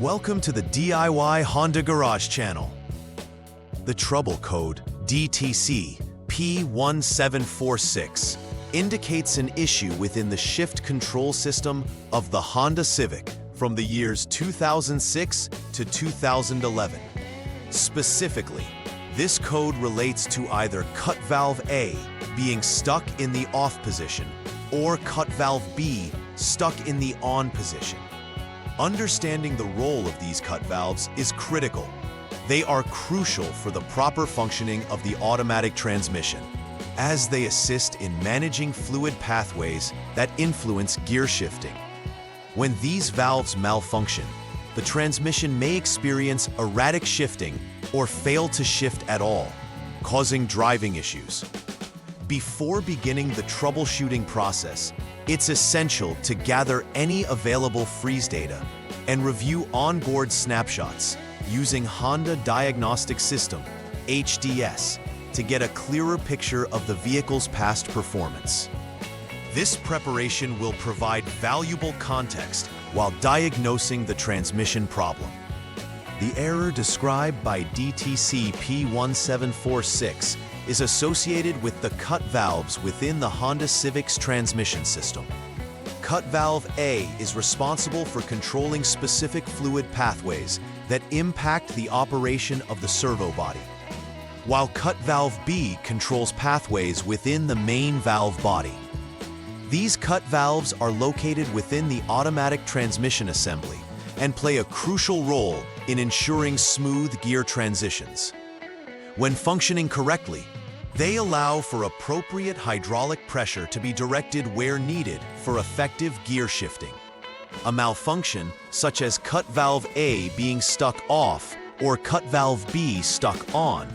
Welcome to the DIY Honda Garage channel. The trouble code DTC P1746 indicates an issue within the shift control system of the Honda Civic from the years 2006 to 2011. Specifically, this code relates to either cut valve A being stuck in the off position or cut valve B stuck in the on position. Understanding the role of these cut valves is critical. They are crucial for the proper functioning of the automatic transmission, as they assist in managing fluid pathways that influence gear shifting. When these valves malfunction, the transmission may experience erratic shifting or fail to shift at all, causing driving issues. Before beginning the troubleshooting process, it's essential to gather any available freeze data and review onboard snapshots using Honda Diagnostics System, HDS, to get a clearer picture of the vehicle's past performance. This preparation will provide valuable context while diagnosing the transmission problem. The error described by DTC P1746 is associated with the cut valves within the Honda Civic's transmission system. Cut valve A is responsible for controlling specific fluid pathways that impact the operation of the servo body, while cut valve B controls pathways within the main valve body. These cut valves are located within the automatic transmission assembly and play a crucial role in ensuring smooth gear transitions. When functioning correctly, they allow for appropriate hydraulic pressure to be directed where needed for effective gear shifting. A malfunction, such as cut valve A being stuck off or cut valve B stuck on,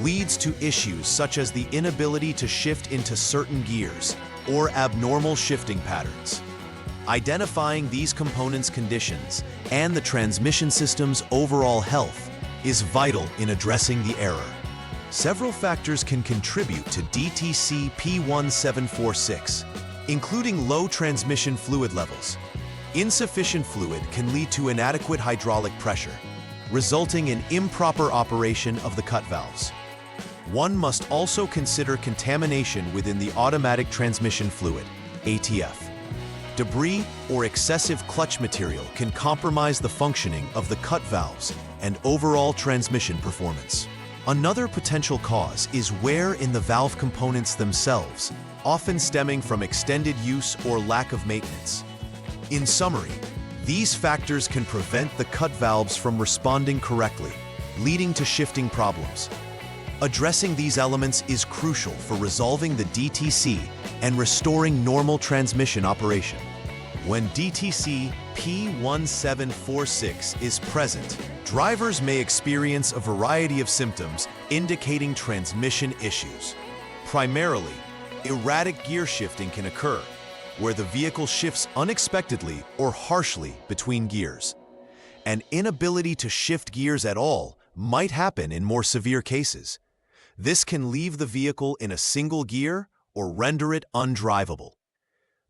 leads to issues such as the inability to shift into certain gears or abnormal shifting patterns. Identifying these components' conditions and the transmission system's overall health is vital in addressing the error. Several factors can contribute to DTC P1746, including low transmission fluid levels. Insufficient fluid can lead to inadequate hydraulic pressure, resulting in improper operation of the cut valves. One must also consider contamination within the automatic transmission fluid, ATF. Debris or excessive clutch material can compromise the functioning of the cut valves and overall transmission performance. Another potential cause is wear in the valve components themselves, often stemming from extended use or lack of maintenance. In summary, these factors can prevent the cut valves from responding correctly, leading to shifting problems. Addressing these elements is crucial for resolving the DTC and restoring normal transmission operation. When DTC P1746 is present, drivers may experience a variety of symptoms indicating transmission issues. Primarily, erratic gear shifting can occur, where the vehicle shifts unexpectedly or harshly between gears. An inability to shift gears at all might happen in more severe cases. This can leave the vehicle in a single gear or render it undrivable.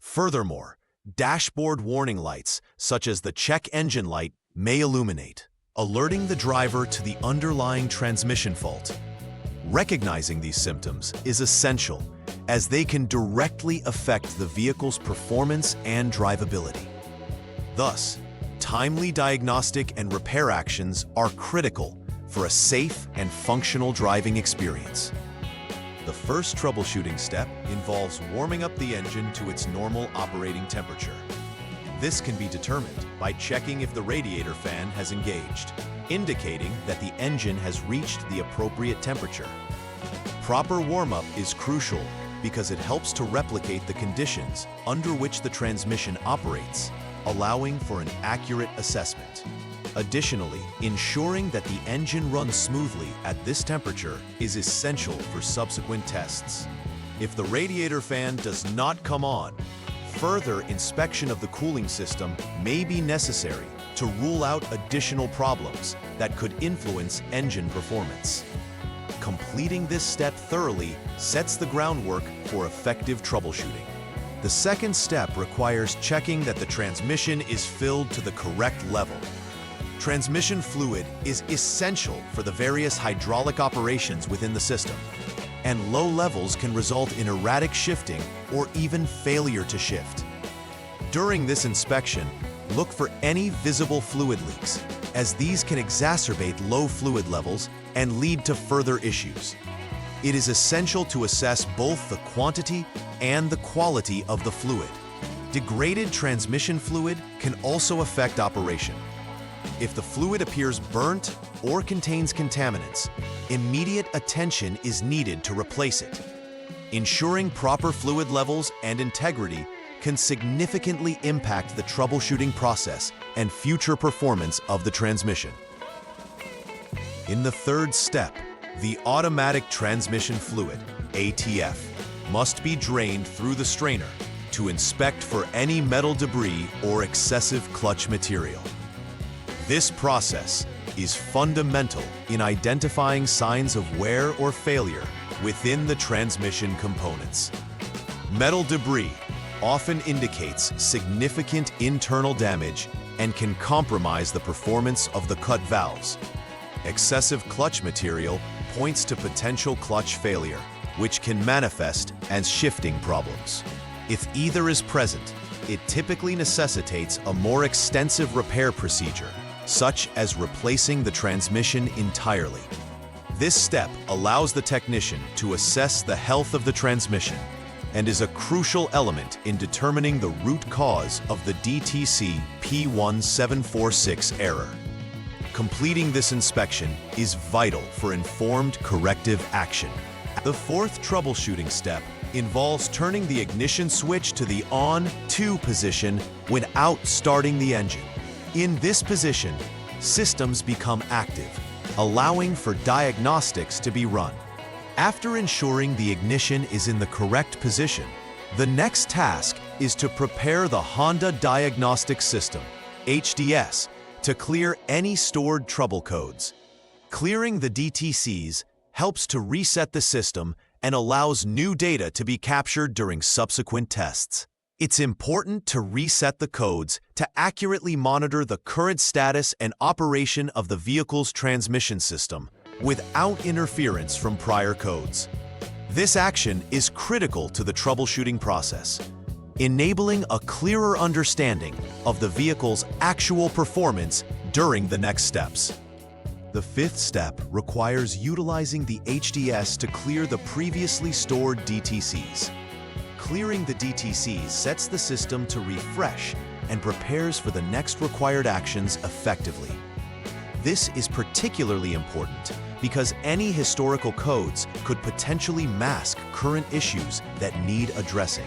Furthermore, dashboard warning lights, such as the check engine light, may illuminate, alerting the driver to the underlying transmission fault. Recognizing these symptoms is essential, as they can directly affect the vehicle's performance and drivability. Thus, timely diagnostic and repair actions are critical for a safe and functional driving experience. The first troubleshooting step involves warming up the engine to its normal operating temperature. This can be determined by checking if the radiator fan has engaged, indicating that the engine has reached the appropriate temperature. Proper warm-up is crucial because it helps to replicate the conditions under which the transmission operates, allowing for an accurate assessment. Additionally, ensuring that the engine runs smoothly at this temperature is essential for subsequent tests. If the radiator fan does not come on, further inspection of the cooling system may be necessary to rule out additional problems that could influence engine performance. Completing this step thoroughly sets the groundwork for effective troubleshooting. The second step requires checking that the transmission is filled to the correct level. Transmission fluid is essential for the various hydraulic operations within the system, and low levels can result in erratic shifting or even failure to shift. During this inspection, look for any visible fluid leaks, as these can exacerbate low fluid levels and lead to further issues. It is essential to assess both the quantity and the quality of the fluid. Degraded transmission fluid can also affect operation. If the fluid appears burnt or contains contaminants, immediate attention is needed to replace it. Ensuring proper fluid levels and integrity can significantly impact the troubleshooting process and future performance of the transmission. In the third step, the automatic transmission fluid, ATF, must be drained through the strainer to inspect for any metal debris or excessive clutch material. This process is fundamental in identifying signs of wear or failure within the transmission components. Metal debris often indicates significant internal damage and can compromise the performance of the cut valves. Excessive clutch material points to potential clutch failure, which can manifest as shifting problems. If either is present, it typically necessitates a more extensive repair procedure, such as replacing the transmission entirely. This step allows the technician to assess the health of the transmission and is a crucial element in determining the root cause of the DTC P1746 error. Completing this inspection is vital for informed corrective action. The fourth troubleshooting step involves turning the ignition switch to the on/to position without starting the engine. In this position, systems become active, allowing for diagnostics to be run. After ensuring the ignition is in the correct position, the next task is to prepare the Honda Diagnostics System, HDS, to clear any stored trouble codes. Clearing the DTCs helps to reset the system and allows new data to be captured during subsequent tests. It's important to reset the codes to accurately monitor the current status and operation of the vehicle's transmission system without interference from prior codes. This action is critical to the troubleshooting process, enabling a clearer understanding of the vehicle's actual performance during the next steps. The fifth step requires utilizing the HDS to clear the previously stored DTCs. Clearing the DTCs sets the system to refresh and prepares for the next required actions effectively. This is particularly important because any historical codes could potentially mask current issues that need addressing.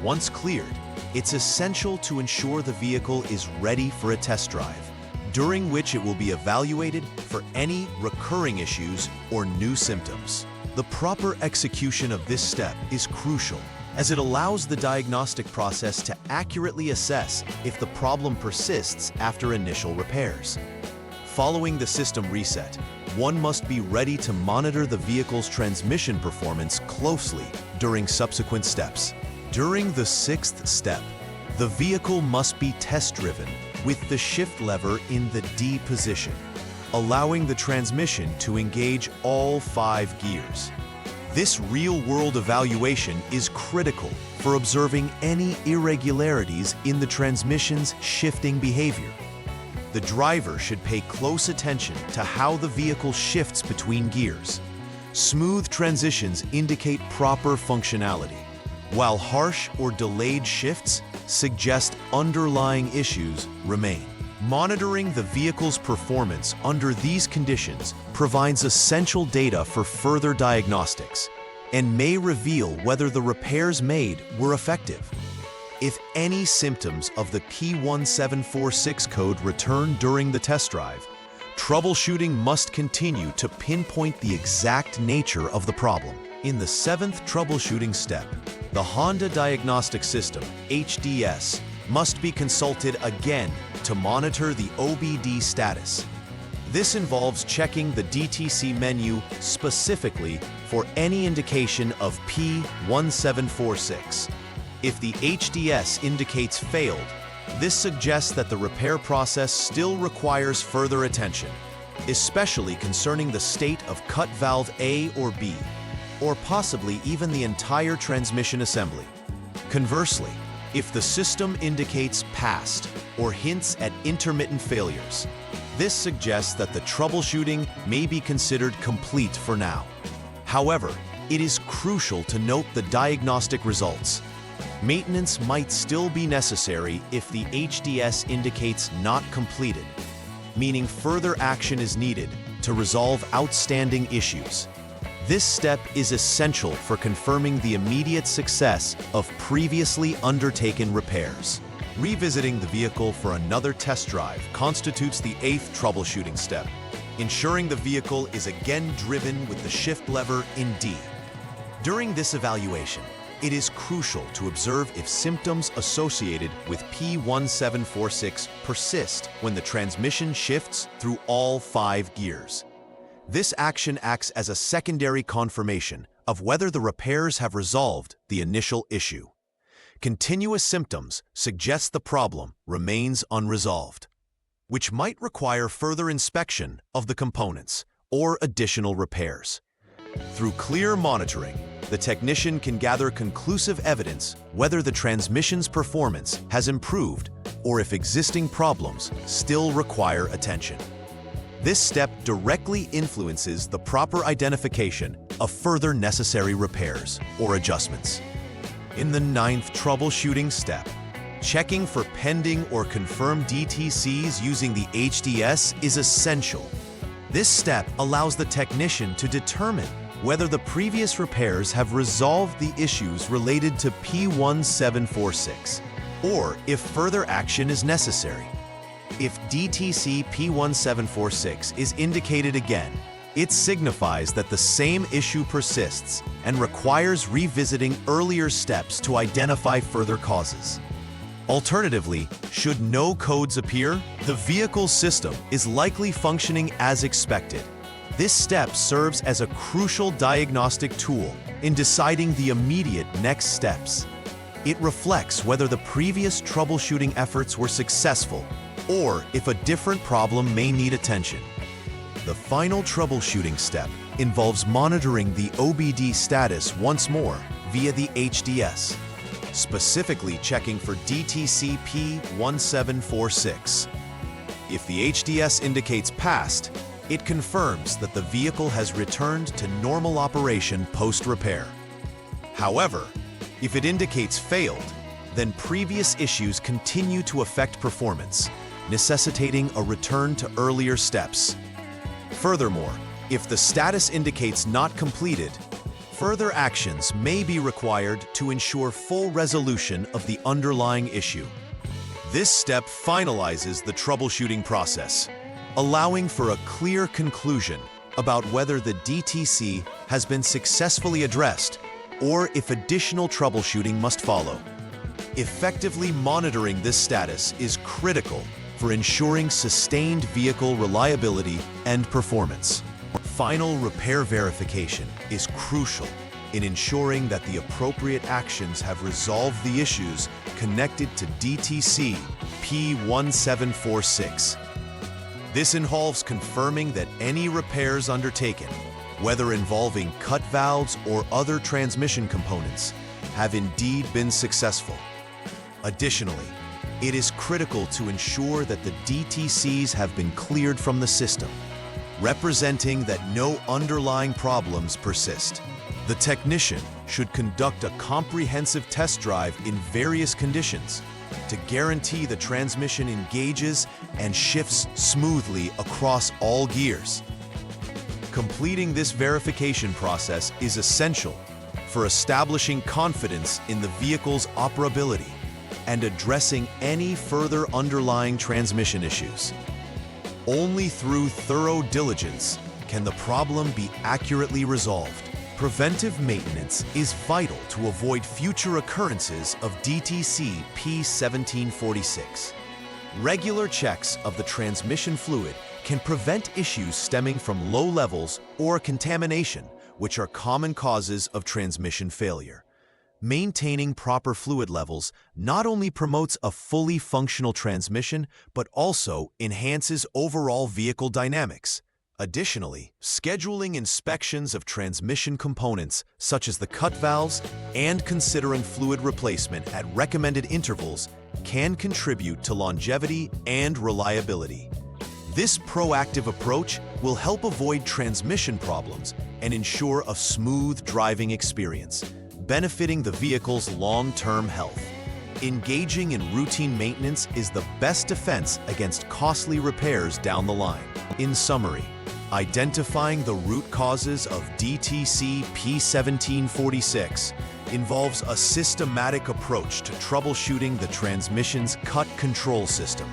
Once cleared, it's essential to ensure the vehicle is ready for a test drive, during which it will be evaluated for any recurring issues or new symptoms. The proper execution of this step is crucial, as it allows the diagnostic process to accurately assess if the problem persists after initial repairs. Following the system reset, one must be ready to monitor the vehicle's transmission performance closely during subsequent steps. During the sixth step, the vehicle must be test-driven with the shift lever in the D position, allowing the transmission to engage all 5 gears. This real-world evaluation is critical for observing any irregularities in the transmission's shifting behavior. The driver should pay close attention to how the vehicle shifts between gears. Smooth transitions indicate proper functionality, while harsh or delayed shifts suggest underlying issues remain. Monitoring the vehicle's performance under these conditions provides essential data for further diagnostics and may reveal whether the repairs made were effective. If any symptoms of the P1746 code return during the test drive, troubleshooting must continue to pinpoint the exact nature of the problem. In the 7th troubleshooting step, the Honda Diagnostic System, HDS, must be consulted again to monitor the OBD status. This involves checking the DTC menu specifically for any indication of P1746. If the HDS indicates failed, This suggests that the repair process still requires further attention, especially concerning the state of cut valve A or B, or possibly even the entire transmission assembly. Conversely, if the system indicates past or hints at intermittent failures, this suggests that the troubleshooting may be considered complete for now. However, it is crucial to note the diagnostic results. Maintenance might still be necessary if the HDS indicates not completed, meaning further action is needed to resolve outstanding issues. This step is essential for confirming the immediate success of previously undertaken repairs. Revisiting the vehicle for another test drive constitutes the 8th troubleshooting step, ensuring the vehicle is again driven with the shift lever in D. During this evaluation, it is crucial to observe if symptoms associated with P1746 persist when the transmission shifts through all 5 gears. This action acts as a secondary confirmation of whether the repairs have resolved the initial issue. Continuous symptoms suggest the problem remains unresolved, which might require further inspection of the components or additional repairs. Through clear monitoring, the technician can gather conclusive evidence whether the transmission's performance has improved or if existing problems still require attention. This step directly influences the proper identification of further necessary repairs or adjustments. In the 9th troubleshooting step, checking for pending or confirmed DTCs using the HDS is essential. This step allows the technician to determine whether the previous repairs have resolved the issues related to P1746, or if further action is necessary. If DTC P1746 is indicated again, it signifies that the same issue persists and requires revisiting earlier steps to identify further causes. Alternatively, should no codes appear, the vehicle system is likely functioning as expected. This step serves as a crucial diagnostic tool in deciding the immediate next steps. It reflects whether the previous troubleshooting efforts were successful or if a different problem may need attention. The final troubleshooting step involves monitoring the OBD status once more via the HDS, specifically checking for DTC P1746. If the HDS indicates passed, it confirms that the vehicle has returned to normal operation post-repair. However, if it indicates failed, then previous issues continue to affect performance, necessitating a return to earlier steps. Furthermore, if the status indicates not completed, further actions may be required to ensure full resolution of the underlying issue. This step finalizes the troubleshooting process, allowing for a clear conclusion about whether the DTC has been successfully addressed or if additional troubleshooting must follow. Effectively monitoring this status is critical for ensuring sustained vehicle reliability and performance. Final repair verification is crucial in ensuring that the appropriate actions have resolved the issues connected to DTC P1746. This involves confirming that any repairs undertaken, whether involving cut valves or other transmission components, have indeed been successful. Additionally, it is critical to ensure that the DTCs have been cleared from the system, representing that no underlying problems persist. The technician should conduct a comprehensive test drive in various conditions to guarantee the transmission engages and shifts smoothly across all gears. Completing this verification process is essential for establishing confidence in the vehicle's operability and addressing any further underlying transmission issues. Only through thorough diligence can the problem be accurately resolved. Preventive maintenance is vital to avoid future occurrences of DTC P1746. Regular checks of the transmission fluid can prevent issues stemming from low levels or contamination, which are common causes of transmission failure. Maintaining proper fluid levels not only promotes a fully functional transmission, but also enhances overall vehicle dynamics. Additionally, scheduling inspections of transmission components, such as the cut valves, and considering fluid replacement at recommended intervals can contribute to longevity and reliability. This proactive approach will help avoid transmission problems and ensure a smooth driving experience, benefiting the vehicle's long-term health. Engaging in routine maintenance is the best defense against costly repairs down the line. In summary, identifying the root causes of DTC P1746 involves a systematic approach to troubleshooting the transmission's cut control system.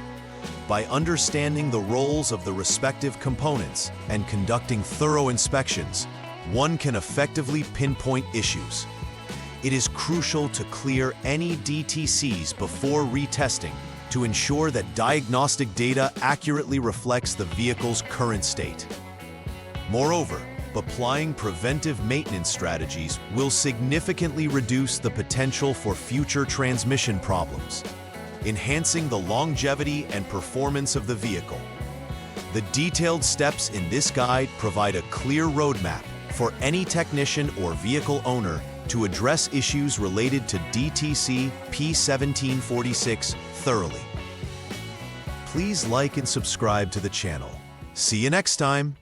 By understanding the roles of the respective components and conducting thorough inspections, one can effectively pinpoint issues. It is crucial to clear any DTCs before retesting to ensure that diagnostic data accurately reflects the vehicle's current state. Moreover, applying preventive maintenance strategies will significantly reduce the potential for future transmission problems, enhancing the longevity and performance of the vehicle. The detailed steps in this guide provide a clear roadmap for any technician or vehicle owner to address issues related to DTC P1746 thoroughly. Please like and subscribe to the channel. See you next time.